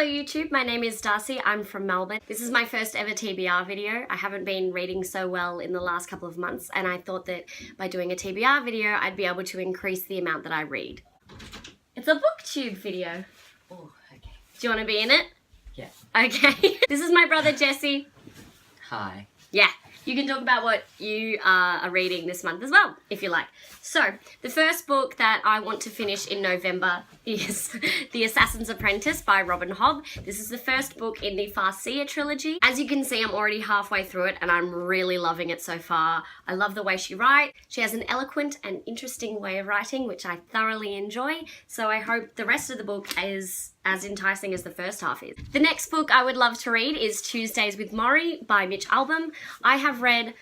Hello YouTube, my name is Darcy, I'm from Melbourne. This is my first ever TBR video. I haven't been reading so well in the last couple of months and I thought that by doing a TBR video I'd be able to increase the amount that I read. It's a booktube video. Oh, okay. Do you want to be in it? Yeah. Okay. This is my brother Jesse. Hi. Yeah. You can talk about what you are reading this month as well, if you like. So, the first book that I want to finish in November is The Assassin's Apprentice by Robin Hobb. This is the first book in the Farseer trilogy. As you can see, I'm already halfway through it and I'm really loving it so far. I love the way she writes. She has an eloquent and interesting way of writing, which I thoroughly enjoy. So I hope the rest of the book is as enticing as the first half is. The next book I would love to read is Tuesdays with Morrie by Mitch Albom. I have read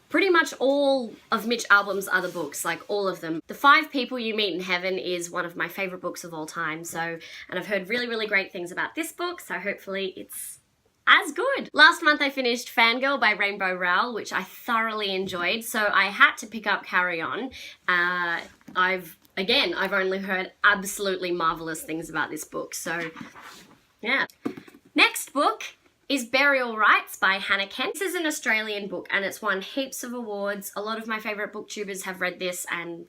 pretty much all of Mitch Albom's other books, like all of them. The 5 People You Meet in Heaven is one of my favourite books of all time, and I've heard really, really great things about this book, so hopefully it's as good. Last month I finished Fangirl by Rainbow Rowell, which I thoroughly enjoyed, so I had to pick up Carry On. I've only heard absolutely marvellous things about this book, so yeah. Next book is Burial Rites by Hannah Kent. This is an Australian book and it's won heaps of awards. A lot of my favourite booktubers have read this and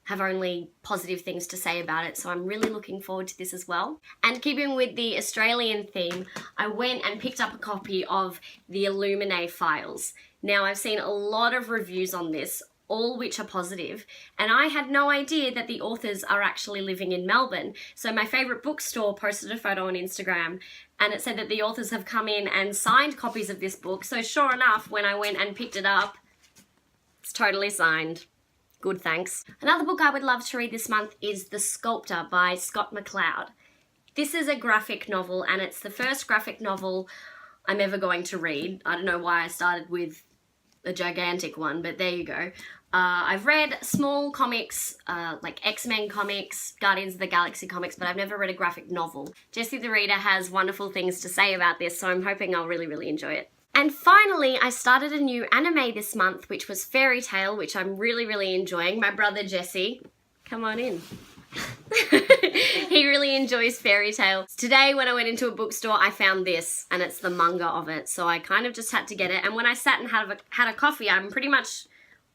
have only positive things to say about it, so I'm really looking forward to this as well. And keeping with the Australian theme, I went and picked up a copy of the Illuminae Files. Now, I've seen a lot of reviews on this, all which are positive, and I had no idea that the authors are actually living in Melbourne. So my favourite bookstore posted a photo on Instagram and it said that the authors have come in and signed copies of this book. So sure enough, when I went and picked it up, it's totally signed. Good, thanks. Another book I would love to read this month is The Sculptor by Scott McCloud. This is a graphic novel and it's the first graphic novel I'm ever going to read. I don't know why I started with a gigantic one, but there you go. I've read small comics, like X-Men comics, Guardians of the Galaxy comics, but I've never read a graphic novel. Jessie the Reader has wonderful things to say about this, so I'm hoping I'll really, really enjoy it. And finally, I started a new anime this month, which was Fairy Tail, which I'm really, really enjoying. My brother Jesse, come on in. He really enjoys Fairy Tail. Today when I went into a bookstore I found this and it's the manga of it, so I kind of just had to get it, and when I sat and had a coffee I'm pretty much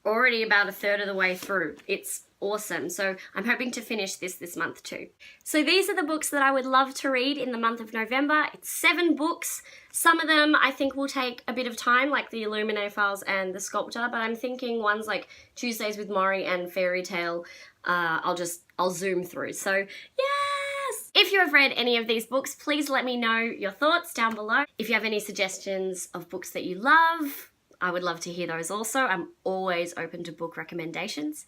already about a third of the way through. It's awesome, so I'm hoping to finish this month too. So these are the books that I would love to read in the month of November. It's 7 books. Some of them I think will take a bit of time, like the Illuminae Files and The Sculptor, but I'm thinking ones like Tuesdays with Morrie and Fairy Tail, I'll zoom through. So yes! If you have read any of these books, please let me know your thoughts down below. If you have any suggestions of books that you love, I would love to hear those also. I'm always open to book recommendations.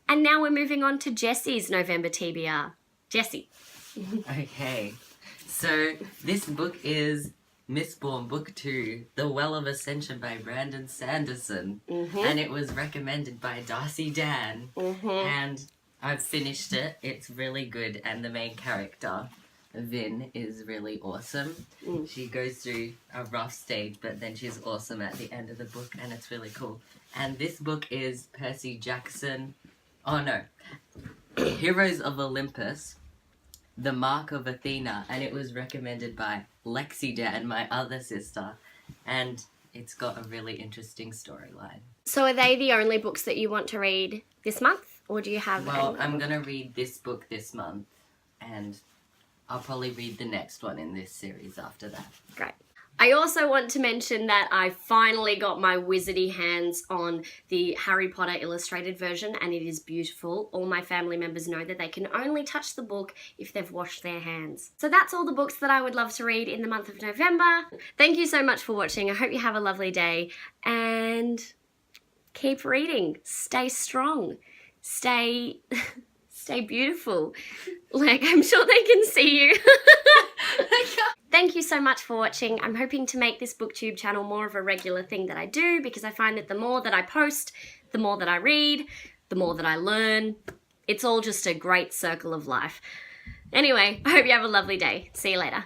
And now we're moving on to Jessie's November TBR. Jessie. Okay, so this book is Mistborn Book 2, The Well of Ascension by Brandon Sanderson. And it was recommended by Darcy Dan. And I've finished it. It's really good and the main character, Vin, is really awesome. She goes through a rough stage, but then she's awesome at the end of the book and it's really cool. And this book is Percy Jackson. Oh no. Heroes of Olympus, The Mark of Athena, and it was recommended by Lexi Dan, my other sister, and it's got a really interesting storyline. So are they the only books that you want to read this month, or do you have Well, I'm gonna read this book this month, and I'll probably read the next one in this series after that. Great. I also want to mention that I finally got my wizardy hands on the Harry Potter illustrated version and it is beautiful. All my family members know that they can only touch the book if they've washed their hands. So that's all the books that I would love to read in the month of November. Thank you so much for watching. I hope you have a lovely day and keep reading. Stay strong. Stay beautiful. Like, I'm sure they can see you. Thank you so much for watching. I'm hoping to make this booktube channel more of a regular thing that I do because I find that the more that I post, the more that I read, the more that I learn. It's all just a great circle of life. Anyway, I hope you have a lovely day. See you later.